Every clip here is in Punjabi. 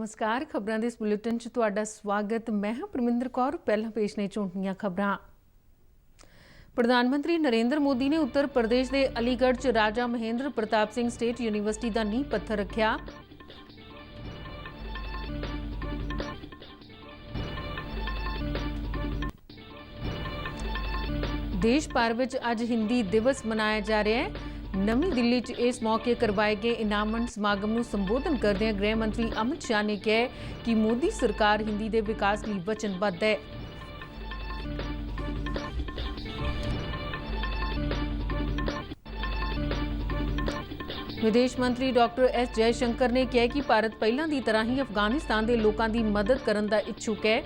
नमस्कार। खबरों के इस बुलेटिन च तुहाडा स्वागत। मैं हाँ परमिंदर कौर। पहला पेश ने झोंटियां खबरां। प्रधानमंत्री नरेंद्र मोदी ने उत्तर प्रदेश के अलीगढ़ च राजा महेंद्र प्रताप सिंह स्टेट यूनीवर्सिटी का नींह पत्थर रखा। देश भर में अज हिंदी दिवस मनाया जा रहा है। नवी दिल्ली च इस मौके करवाए गए इनामन समागम को संबोधन करदे गृह मंत्री अमित शाह ने कहा कि मोदी सरकार हिंदी के विकास लिए वचनबद्ध है। विदेश मंत्री डॉक्टर एस जयशंकर ने कहा कि भारत पहलों की तरह ही अफगानिस्तान के लोगों की मदद करने का इच्छुक है।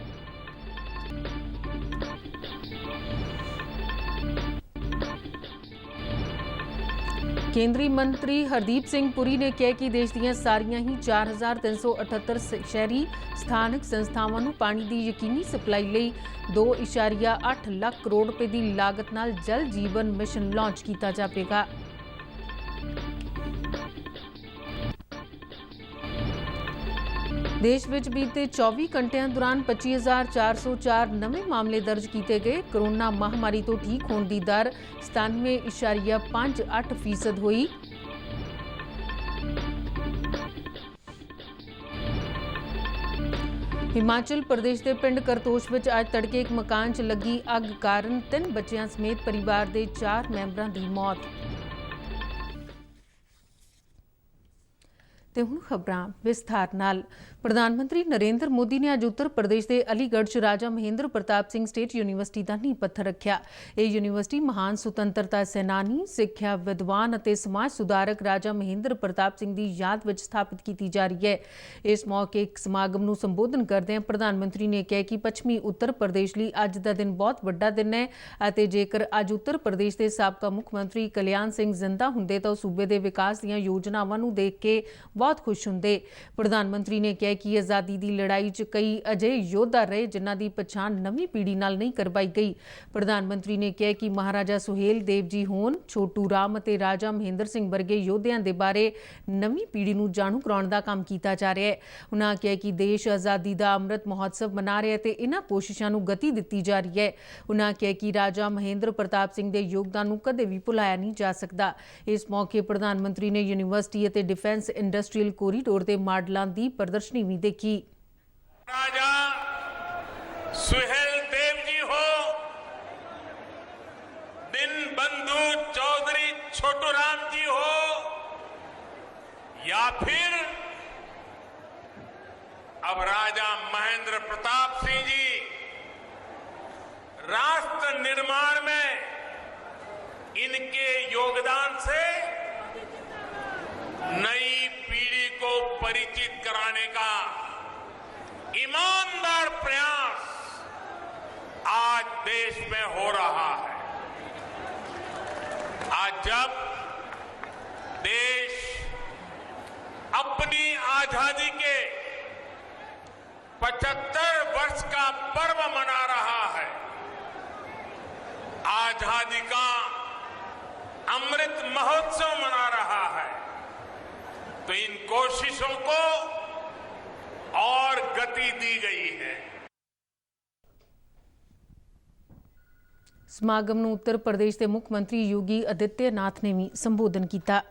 केंद्रीय मंत्री हरदीप सिंह पुरी ने कहा कि देश दी सारियां ही 4378 शहरी स्थानक संस्थावां नूं पानी की यकीनी सप्लाई लई 2.8 लाख करोड़ रुपए की लागत नाल जल जीवन मिशन लॉन्च किया जाएगा। देश में बीते 24 घंटिया दौरान 25,404 नवे मामले दर्ज किए गए। कोरोना महामारी तो ठीक होने की दर 97.58% हुई। हिमाचल प्रदेश के पिंड करतोश में अज तड़के एक मकान च लगी अग कारण 3 बच्चों समेत परिवार के 4 मैंबरों की मौत। ते हुण खबरां विस्तार नाल। प्रधानमंत्री नरेंद्र मोदी ने अज उत्तर प्रदेश के अलीगढ़ च राजा महेंद्र प्रताप सिंह स्टेट यूनीवर्सिटी का नींह पत्थर रखा। यह यूनीवर्सिटी महान सुतंत्रता सैनानी, सिक्ख्या विद्वान और समाज सुधारक राजा महेंद्र प्रताप सिंह की याद में स्थापित की जा रही है। इस मौके एक समागम को संबोधन करदे प्रधानमंत्री ने कहा कि पश्चिमी उत्तर प्रदेश लिए अज का दिन बहुत बड़ा दिन है और जेकर अज उत्तर प्रदेश के साबका मुख मंत्री कल्याण सिंह जिंदा होंदे तो सूबे के विकास दी योजनावां नूं देख के बहुत खुश होंदे। प्रधानमंत्री ने कहा कि आज़ादी की लड़ाई च कई अजे योद्धा रहे जिन्हां दी पछाण नवी पीढ़ी नाल नहीं करवाई गई। प्रधानमंत्री ने कहा कि महाराजा सुहेल देव जी होन, छोटू राम और राजा महेंद्र सिंह वर्गे योद्धियां दे बारे नवी पीढ़ी नूं जाणू कराउण दा काम कीता जा रहा है। उन्हां कहा कि देश आज़ादी का अमृत महोत्सव मना रहा है ते इन्हां कोशिशां नूं गति दित्ती जा रही है। उन्हां कहा कि राजा महेंद्र प्रताप सिंह के योगदान नूं कदे भी भुलाया नहीं जा सकता। इस मौके प्रधानमंत्री ने यूनीवर्सिटी और डिफेंस इंडस्ट्रीयल कोरीडोर के मॉडलों की प्रदर्शनी भी देखी। राजा सुहेल देव जी हो, दिन बंधु चौधरी छोटू राम जी हो या फिर अब राजा महेंद्र प्रताप सिंह जी, राष्ट्र निर्माण में इनके योगदान से नई पीढ़ी को परिचित कराने का ईमानदार प्रयास आज देश में हो रहा है। आज जब देश अपनी आजादी के 75 वर्ष का पर्व मना रहा है, आजादी का अमृत महोत्सव मना रहा है, तो इन कोशिशों को और गति दी गई है। समागम में उत्तर प्रदेश के मुख्यमंत्री योगी आदित्यनाथ ने भी संबोधन किया।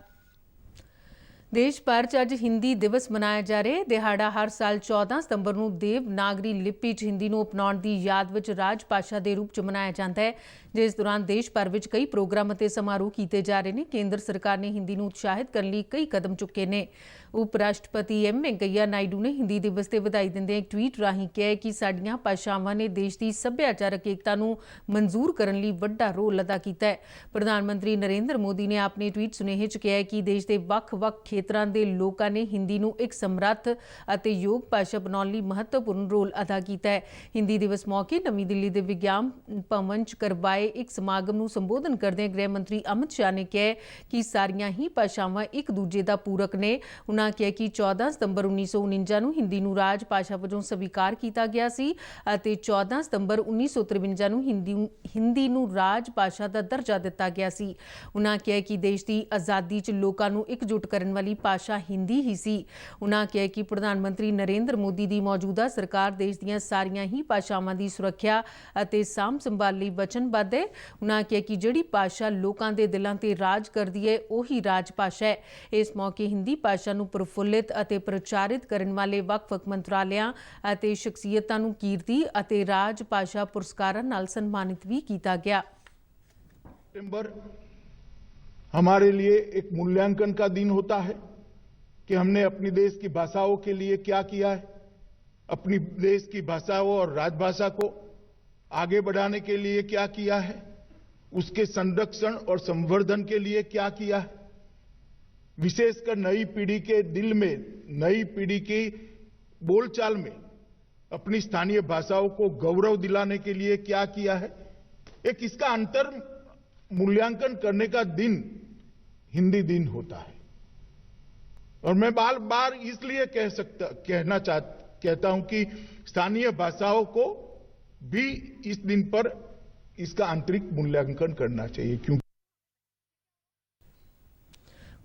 देश भर च अज हिंदी दिवस मनाया जा रहा है। दिहाड़ा हर साल 14 सितंबर को देवनागरी लिपि च हिंदी को अपनाने की याद में राजभाषा के रूप च मनाया जाता है, जिस दौरान देश भर में कई प्रोग्राम और समारोह किए जा रहे हैं। केंद्र सरकार ने हिंदी को उत्साहित करने लिए कई कदम चुके हैं। उप राष्ट्रपति एम वेंकैया नायडू ने हिंदी दिवस से बधाई देंदे एक ट्वीट राही कहा कि साडियां भाषावां ने देश की सभ्याचारक एकता को मंजूर करने लिए बड़ा रोल अदा किया है। प्रधानमंत्री नरेंद्र मोदी ने अपने ट्वीट सुनेहे च कहा कि देश के ਵੱਖ-ਵੱਖ खेत्रां दे लोकां ने हिंदी को एक समर्थ और योग भाषा बनाने लिए महत्वपूर्ण रोल अदा किया है। हिंदी दिवस मौके नवी दिल्ली के विज्ञान भवन च करवाए एक समागम को संबोधन करदे गृह मंत्री अमित शाह ने कहा कि सारियां ही भाषावां एक दूजे का पूरक ने। उन्होंने ਉਨ੍ਹਾਂ ਕਿਹਾ ਕਿ 14 ਸਤੰਬਰ 1949 ਨੂੰ ਹਿੰਦੀ ਨੂੰ ਰਾਜ ਭਾਸ਼ਾ ਵਜੋਂ ਸਵੀਕਾਰ ਕੀਤਾ ਗਿਆ ਸੀ ਅਤੇ 14 ਸਤੰਬਰ 1953 ਨੂੰ ਹਿੰਦੀ ਨੂੰ ਰਾਜ ਭਾਸ਼ਾ ਦਾ ਦਰਜਾ ਦਿੱਤਾ ਗਿਆ ਸੀ। ਉਨ੍ਹਾਂ ਕਿਹਾ ਕਿ ਦੇਸ਼ ਦੀ ਆਜ਼ਾਦੀ 'ਚ ਲੋਕਾਂ ਨੂੰ ਇਕਜੁੱਟ ਕਰਨ ਵਾਲੀ ਭਾਸ਼ਾ ਹਿੰਦੀ ਹੀ ਸੀ। ਉਨ੍ਹਾਂ ਕਿਹਾ ਕਿ ਪ੍ਰਧਾਨ ਮੰਤਰੀ ਨਰਿੰਦਰ ਮੋਦੀ ਦੀ ਮੌਜੂਦਾ ਸਰਕਾਰ ਦੇਸ਼ ਦੀਆਂ ਸਾਰੀਆਂ ਹੀ ਭਾਸ਼ਾਵਾਂ ਦੀ ਸੁਰੱਖਿਆ ਅਤੇ ਸਾਂਭ ਸੰਭਾਲ ਲਈ ਵਚਨਬੱਧ ਹੈ। ਉਨ੍ਹਾਂ ਕਿਹਾ ਕਿ ਜਿਹੜੀ ਭਾਸ਼ਾ ਲੋਕਾਂ ਦੇ ਦਿਲਾਂ ਤੇ ਰਾਜ ਕਰਦੀ ਹੈ ਉਹੀ ਰਾਜ ਭਾਸ਼ਾ ਹੈ। ਇਸ ਮੌਕੇ ਹਿੰਦੀ ਭਾਸ਼ਾ ਨੂੰ ਪ੍ਰਫੁੱਲਿਤ ਅਤੇ ਪ੍ਰਚਾਰਿਤ ਕਰਨ ਵਾਲੇ ਵੱਖ-ਵੱਖ ਮੰਤਰਾਲਿਆਂ ਅਤੇ ਸ਼ਖਸੀਅਤਾਂ ਨੂੰ ਕੀਰਤੀ ਅਤੇ ਰਾਜ ਭਾਸ਼ਾ ਪੁਰਸਕਾਰਾਂ ਨਾਲ ਸਨਮਾਨਿਤ ਵੀ ਕੀਤਾ ਗਿਆ। सितंबर हमारे लिए एक मूल्यांकन का दिन होता है कि हमने अपनी देश की भाषाओं के लिए क्या किया है, अपनी देश की भाषाओं और राजभाषा को आगे बढ़ाने के लिए क्या किया है, उसके संरक्षण और संवर्धन के लिए क्या किया है, विशेषकर नई पीढ़ी के दिल में, नई पीढ़ी की बोलचाल में अपनी स्थानीय भाषाओं को गौरव दिलाने के लिए क्या किया है। एक इसका अंतर मूल्यांकन करने का दिन हिंदी दिन होता है। और मैं बार बार इसलिए कहता हूं कि स्थानीय भाषाओं को भी इस दिन पर इसका आंतरिक मूल्यांकन करना चाहिए, क्योंकि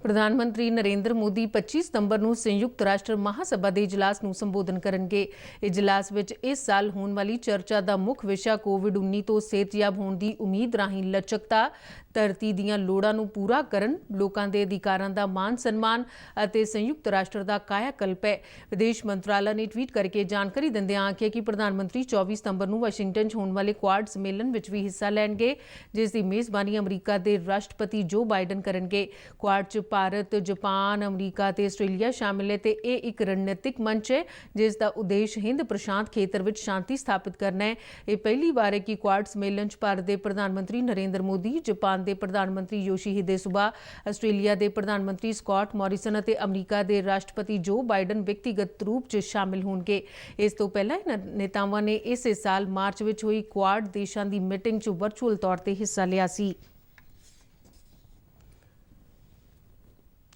ਪ੍ਰਧਾਨ ਮੰਤਰੀ ਨਰਿੰਦਰ ਮੋਦੀ 25 ਸਤੰਬਰ ਨੂੰ ਸੰਯੁਕਤ ਰਾਸ਼ਟਰ ਮਹਾਸਭਾ ਦੇ ਇਜਲਾਸ ਨੂੰ ਸੰਬੋਧਨ ਕਰਨਗੇ। ਇਜਲਾਸ ਵਿੱਚ ਇਸ ਸਾਲ ਹੋਣ ਵਾਲੀ ਚਰਚਾ ਦਾ ਮੁੱਖ ਵਿਸ਼ਾ ਕੋਵਿਡ-19 ਤੋਂ ਸਿਹਤਯਾਬ ਹੋਣ ਦੀ ਉਮੀਦ ਰਾਹੀਂ ਲਚਕਤਾ, ਧਰਤੀ ਦੀਆਂ ਲੋੜਾਂ ਨੂੰ ਪੂਰਾ ਕਰਨ, ਲੋਕਾਂ ਦੇ ਅਧਿਕਾਰਾਂ ਦਾ ਮਾਨ ਸਨਮਾਨ ਅਤੇ ਸੰਯੁਕਤ ਰਾਸ਼ਟਰ ਦਾ ਕਾਇਆ ਕਲਪ ਹੈ। ਵਿਦੇਸ਼ ਮੰਤਰਾਲਾ ਨੇ ਟਵੀਟ ਕਰਕੇ ਜਾਣਕਾਰੀ ਦਿੰਦਿਆਂ ਆਖਿਆ ਕਿ ਪ੍ਰਧਾਨ ਮੰਤਰੀ 24 ਸਤੰਬਰ ਨੂੰ ਵਾਸ਼ਿੰਗਟਨ 'ਚ ਹੋਣ ਵਾਲੇ ਕੁਆਡ ਸੰਮੇਲਨ ਵਿੱਚ ਵੀ ਹਿੱਸਾ ਲੈਣਗੇ, ਜਿਸ ਦੀ ਮੇਜ਼ਬਾਨੀ ਅਮਰੀਕਾ ਦੇ ਰਾਸ਼ਟਰਪਤੀ ਜੋ ਬਾਈਡਨ ਕਰਨਗੇ। ਕੁਆਡ 'ਚ ਭਾਰਤ, ਜਾਪਾਨ, ਅਮਰੀਕਾ ਤੇ ਆਸਟ੍ਰੇਲੀਆ ਸ਼ਾਮਿਲ ਹੈ ਤੇ ਇਹ ਇੱਕ ਰਣਨੀਤਿਕ ਮੰਚ ਹੈ ਜਿਸ ਦਾ ਉਦੇਸ਼ ਹਿੰਦ ਪ੍ਰਸ਼ਾਂਤ ਖੇਤਰ ਵਿੱਚ ਸ਼ਾਂਤੀ ਸਥਾਪਿਤ ਕਰਨਾ ਹੈ। ਇਹ ਪਹਿਲੀ ਵਾਰ ਹੈ ਕਿ ਕੁਆਡ ਸੰਮੇਲਨ 'ਚ ਭਾਰਤ ਦੇ ਪ੍ਰਧਾਨ ਮੰਤਰੀ ਨਰਿੰਦਰ ਮੋਦੀ, ਜਾਪਾਨ ਦੇ ਪ੍ਰਧਾਨ ਮੰਤਰੀ ਯੋਸ਼ੀਹਿਦੇ ਸੁਗਾ, ਆਸਟ੍ਰੇਲੀਆ ਦੇ ਪ੍ਰਧਾਨ ਮੰਤਰੀ ਸਕਾਟ ਮੋਰਿਸਨ ਅਤੇ ਅਮਰੀਕਾ ਦੇ ਰਾਸ਼ਟਰਪਤੀ ਜੋ ਬਾਈਡਨ ਵਿਅਕਤੀਗਤ ਰੂਪ 'ਚ ਸ਼ਾਮਿਲ ਹੋਣਗੇ। ਇਸ ਤੋਂ ਪਹਿਲਾਂ ਇਹਨਾਂ ਨੇਤਾਵਾਂ ਨੇ ਇਸੇ ਸਾਲ ਮਾਰਚ ਵਿੱਚ ਹੋਈ ਕੁਆਡ ਦੇਸ਼ਾਂ ਦੀ ਮੀਟਿੰਗ 'ਚ ਵਰਚੁਅਲ ਤੌਰ ਤੇ ਹਿੱਸਾ ਲਿਆ ਸੀ।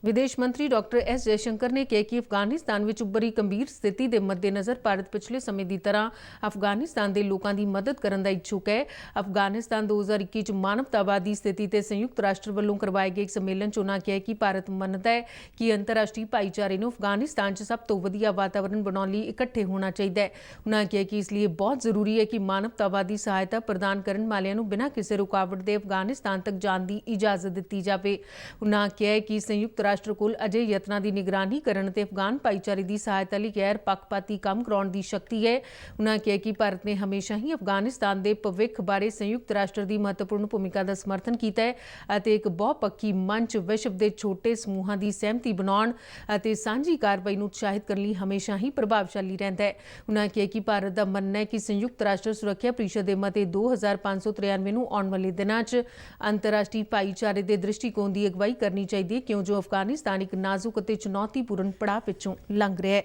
ਵਿਦੇਸ਼ ਮੰਤਰੀ ਡਾਕਟਰ ਐਸ ਜੈਸ਼ੰਕਰ ਨੇ ਕਿਹਾ ਕਿ ਅਫਗਾਨਿਸਤਾਨ ਵਿੱਚ ਉੱਭਰੀ ਗੰਭੀਰ ਸਥਿਤੀ ਦੇ ਮੱਦੇਨਜ਼ਰ ਭਾਰਤ ਪਿਛਲੇ ਸਮੇਂ ਦੀ ਤਰ੍ਹਾਂ ਅਫਗਾਨਿਸਤਾਨ ਦੇ ਲੋਕਾਂ ਦੀ ਮਦਦ ਕਰਨ ਦਾ ਇੱਛੁਕ ਹੈ। ਅਫਗਾਨਿਸਤਾਨ 2021 ਚ ਮਾਨਵਤਾਵਾਦੀ ਸਥਿਤੀ ਤੇ ਸੰਯੁਕਤ ਰਾਸ਼ਟਰ ਵੱਲੋਂ ਕਰਵਾਏ ਗਏ ਇੱਕ ਸੰਮੇਲਨ 'ਚ ਉਨ੍ਹਾਂ ਕਿਹਾ ਕਿ ਭਾਰਤ ਮੰਨਦਾ ਹੈ ਕਿ ਅੰਤਰਰਾਸ਼ਟਰੀ ਭਾਈਚਾਰੇ ਨੂੰ ਅਫਗਾਨਿਸਤਾਨ 'ਚ ਸਭ ਤੋਂ ਵਧੀਆ ਵਾਤਾਵਰਣ ਬਣਾਉਣ ਲਈ ਇਕੱਠੇ ਹੋਣਾ ਚਾਹੀਦਾ ਹੈ। ਉਨ੍ਹਾਂ ਕਿਹਾ ਕਿ ਇਸ ਲਈ ਬਹੁਤ ਜ਼ਰੂਰੀ ਹੈ ਕਿ ਮਾਨਵਤਾਵਾਦੀ ਸਹਾਇਤਾ ਪ੍ਰਦਾਨ ਕਰਨ ਵਾਲਿਆਂ ਨੂੰ ਬਿਨਾਂ ਕਿਸੇ ਰੁਕਾਵਟ ਦੇ ਅਫਗਾਨਿਸਤਾਨ ਤੱਕ ਜਾਣ ਦੀ ਇਜਾਜ਼ਤ ਦਿੱਤੀ ਜਾਵੇ। ਉਨ੍ਹਾਂ ਕਿਹਾ ਕਿ ਸੰਯੁਕਤ ਰਾਸ਼ਟਰ ਕੋਲ ਅਜੇ ਯਤਨਾਂ ਦੀ ਨਿਗਰਾਨੀ ਕਰਨ ਤੇ ਅਫਗਾਨ ਭਾਈਚਾਰੇ ਦੀ ਸਹਾਇਤਾ ਲਈ ਗੈਰ ਪੱਖਪਾਤੀ ਕੰਮ ਕਰਾਉਣ ਦੀ ਸ਼ਕਤੀ ਹੈ। ਉਨ੍ਹਾਂ ਕਿਹਾ ਕਿ ਭਾਰਤ ਨੇ ਹਮੇਸ਼ਾ ਹੀ ਅਫਗਾਨਿਸਤਾਨ ਦੇ ਭਵਿੱਖ ਬਾਰੇ ਸੰਯੁਕਤ ਰਾਸ਼ਟਰ ਦੀ ਮਹੱਤਵਪੂਰਨ ਭੂਮਿਕਾ ਦਾ ਸਮਰਥਨ ਕੀਤਾ ਹੈ ਅਤੇ ਇੱਕ ਬਹੁਪੱਖੀ ਮੰਚ ਵਿਸ਼ਵ ਦੇ ਛੋਟੇ ਸਮੂਹਾਂ ਦੀ ਸਹਿਮਤੀ ਬਣਾਉਣ ਅਤੇ ਸਾਂਝੀ ਕਾਰਵਾਈ ਨੂੰ ਉਤਸ਼ਾਹਿਤ ਕਰਨ ਲਈ ਹਮੇਸ਼ਾ ਹੀ ਪ੍ਰਭਾਵਸ਼ਾਲੀ ਰਹਿੰਦਾ ਹੈ। ਉਨ੍ਹਾਂ ਕਿਹਾ ਕਿ ਭਾਰਤ ਦਾ ਮੰਨਣਾ ਹੈ ਕਿ ਸੰਯੁਕਤ ਰਾਸ਼ਟਰ ਸੁਰੱਖਿਆ ਪ੍ਰੀਸ਼ਦ ਦੇ ਮਤੇ 2593 ਨੂੰ ਆਉਣ ਵਾਲੇ ਦਿਨਾਂ 'ਚ ਅੰਤਰਰਾਸ਼ਟਰੀ ਭਾਈਚਾਰੇ ਦੇ ਦ੍ਰਿਸ਼ਟੀਕੋਣ ਦੀ ਅਗਵਾਈ ਕਰਨੀ ਚਾਹੀਦੀ ਹੈ, ਕਿਉਂ ਜੋ ਅਫਗਾਨਿਸਤਾਨ ਇੱਕ ਨਾਜ਼ੁਕ ਅਤੇ ਚੁਣੌਤੀਪੂਰਨ ਪੜਾਅ ਵਿੱਚੋਂ ਲੰਘ ਰਿਹਾ ਹੈ।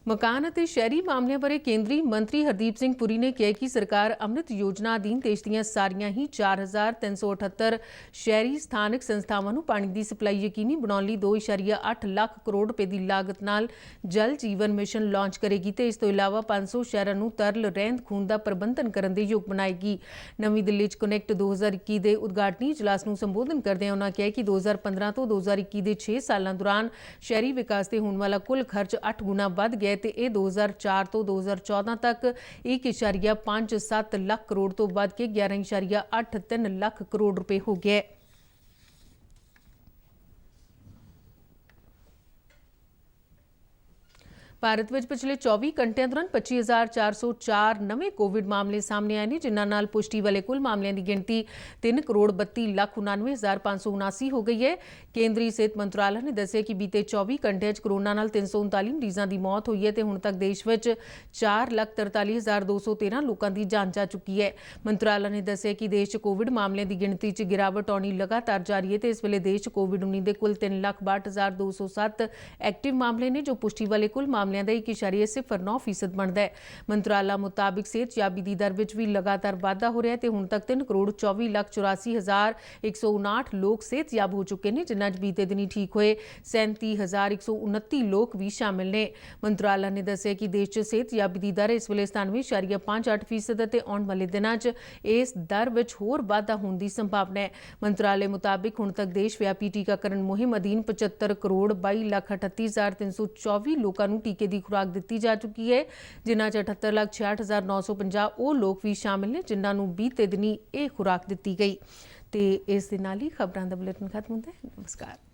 ਮਕਾਨ ਅਤੇ ਸ਼ਹਿਰੀ ਮਾਮਲਿਆਂ ਬਾਰੇ ਕੇਂਦਰੀ ਮੰਤਰੀ ਹਰਦੀਪ ਸਿੰਘ ਪੁਰੀ ਨੇ ਕਿਹਾ ਕਿ ਸਰਕਾਰ ਅੰਮ੍ਰਿਤ ਯੋਜਨਾ ਅਧੀਨ ਦੇਸ਼ ਦੀਆਂ ਸਾਰੀਆਂ ਹੀ 4378 ਸ਼ਹਿਰੀ ਸਥਾਨਕ ਸੰਸਥਾਵਾਂ ਨੂੰ ਪਾਣੀ ਦੀ ਸਪਲਾਈ ਯਕੀਨੀ ਬਣਾਉਣ ਲਈ 2.8 ਲੱਖ ਕਰੋੜ ਰੁਪਏ ਦੀ ਲਾਗਤ ਨਾਲ ਜਲ ਜੀਵਨ ਮਿਸ਼ਨ ਲਾਂਚ ਕਰੇਗੀ ਤੇ ਇਸ ਤੋਂ ਇਲਾਵਾ 500 ਸ਼ਹਿਰਾਂ ਨੂੰ ਤਰਲ ਰਹਿੰਦ ਖੂੰਹਦ ਦਾ ਪ੍ਰਬੰਧਨ ਕਰਨ ਦੇ ਯੋਗ ਬਣਾਏਗੀ। ਨਵੀਂ ਦਿੱਲੀ 'ਚ ਕਨੈਕਟ 2021 ਦੇ ਉਦਘਾਟਨੀ ਇਜਲਾਸ ਨੂੰ ਸੰਬੋਧਨ ਕਰਦਿਆਂ ਉਨ੍ਹਾਂ ਕਿਹਾ ਕਿ 2015 ਤੋਂ 2021 ਦੇ 6 ਸਾਲਾਂ ਦੌਰਾਨ ਸ਼ਹਿਰੀ ਵਿਕਾਸ ਤੇ ਹੋਣ ਵਾਲਾ ਕੁੱਲ ਖਰਚ 8 ਗੁਣਾ ਵੱਧ ਗਿਆ ਤੇ ਇਹ 2004 ਤੋਂ 2014 ਤੱਕ 1.57 ਲੱਖ ਕਰੋੜ ਤੋਂ ਵੱਧ ਕੇ 11.83 ਲੱਖ ਕਰੋੜ ਰੁਪਏ ਹੋ ਗਿਆ। ਭਾਰਤ ਵਿੱਚ ਪਿਛਲੇ 24 ਘੰਟਿਆਂ ਦੌਰਾਨ 25,404 ਨਵੇਂ ਕੋਵਿਡ ਮਾਮਲੇ ਸਾਹਮਣੇ ਆਏ ਨੇ, ਜਿਨ੍ਹਾਂ ਨਾਲ ਪੁਸ਼ਟੀ ਵਾਲੇ ਕੁੱਲ ਮਾਮਲਿਆਂ ਦੀ ਗਿਣਤੀ 3,32,99,579 ਹੋ ਗਈ ਹੈ। ਕੇਂਦਰੀ ਸਿਹਤ ਮੰਤਰਾਲਾ ਨੇ ਦੱਸਿਆ ਕਿ ਬੀਤੇ 24 ਘੰਟਿਆਂ 'ਚ ਕੋਰੋਨਾ ਨਾਲ 339 ਮਰੀਜ਼ਾਂ ਦੀ ਮੌਤ ਹੋਈ ਹੈ ਤੇ ਹੁਣ ਤੱਕ ਦੇਸ਼ ਵਿੱਚ 4,43,213 ਲੋਕਾਂ ਦੀ ਜਾਨ ਜਾ ਚੁੱਕੀ ਹੈ। ਮੰਤਰਾਲਾ ਨੇ ਦੱਸਿਆ ਕਿ ਦੇਸ਼ 'ਚ ਕੋਵਿਡ ਮਾਮਲਿਆਂ ਦੀ ਗਿਣਤੀ 'ਚ ਗਿਰਾਵਟ ਆਉਣੀ ਲਗਾਤਾਰ ਜਾਰੀ ਹੈ ਤੇ ਇਸ ਵੇਲੇ ਦੇਸ਼ 'ਚ ਕੋਵਿਡ-19 ਦੇ ਕੁੱਲ 3,62,207 ਐਕਟਿਵ ਮਾਮਲੇ ਨੇ, ਜੋ ਪੁਸ਼ਟੀ ਵਾਲੇ ਕੁੱਲ ਮਾਮਲੇ ਮਾਮਲਿਆਂ ਦਾ 1.09% ਬਣਦਾ ਹੈ। ਮੰਤਰਾਲਾ ਮੁਤਾबिक ਸਿਹਤਯਾਬੀ ਦੀ ਦਰ ਵਿੱਚ ਵੀ ਲਗਾਤਾਰ ਵਾਧਾ ਹੋ ਰਿਹਾ ਹੈ ਤੇ ਹੁਣ ਤੱਕ 3,24,84,159 ਲੋਕ ਸਿਹਤਯਾਬ ਹੋ ਚੁੱਕੇ ਨੇ, ਜਿਨ੍ਹਾਂ 'ਚ ਬੀਤੇ ਦਿਨੀ ਠੀਕ ਹੋਏ 37,129 ਲੋਕ ਵੀ ਸ਼ਾਮਿਲ ਨੇ। ਮੰਤਰਾਲਾ ਨੇ ਦੱਸਿਆ ਕਿ ਦੇਸ਼ 'ਚ ਸਿਹਤਯਾਬੀ ਦੀ ਦਰ ਇਸ ਵੇਲੇ 97.58% ਅਤੇ ਆਉਣ ਵਾਲੇ ਦਿਨਾਂ 'ਚ ਇਸ ਦਰ ਵਿੱਚ ਹੋਰ ਵਾਧਾ ਹੋਣ ਦੀ ਸੰਭਾਵਨਾ ਹੈ। ਮੰਤਰਾਲੇ ਮੁਤਾबिक ਹੁਣ ਤੱਕ ਦੇਸ਼ ਵਿਆਪੀ ਟੀਕਾਕਰਨ ਮੁਹਿੰਮ ਅਧੀਨ 75,22,38,324 ਲੋਕਾਂ ਨੂੰ ਟੀਕੇ ਦੀ ਖੁਰਾਕ ਦਿੱਤੀ ਜਾ ਚੁੱਕੀ ਹੈ, ਜਿਨ੍ਹਾਂ 'ਚ 78,66,950 ਉਹ ਲੋਕ ਵੀ ਸ਼ਾਮਿਲ ਨੇ ਜਿਨ੍ਹਾਂ ਨੂੰ ਬੀਤੇ ਦਿਨੀ ਇਹ ਖੁਰਾਕ ਦਿੱਤੀ ਗਈ। ਤੇ ਇਸ ਦੇ ਨਾਲ ਹੀ ਖਬਰਾਂ ਦਾ ਬੁਲੇਟਿਨ ਖਤਮ ਹੁੰਦਾ ਹੈ। ਨਮਸਕਾਰ।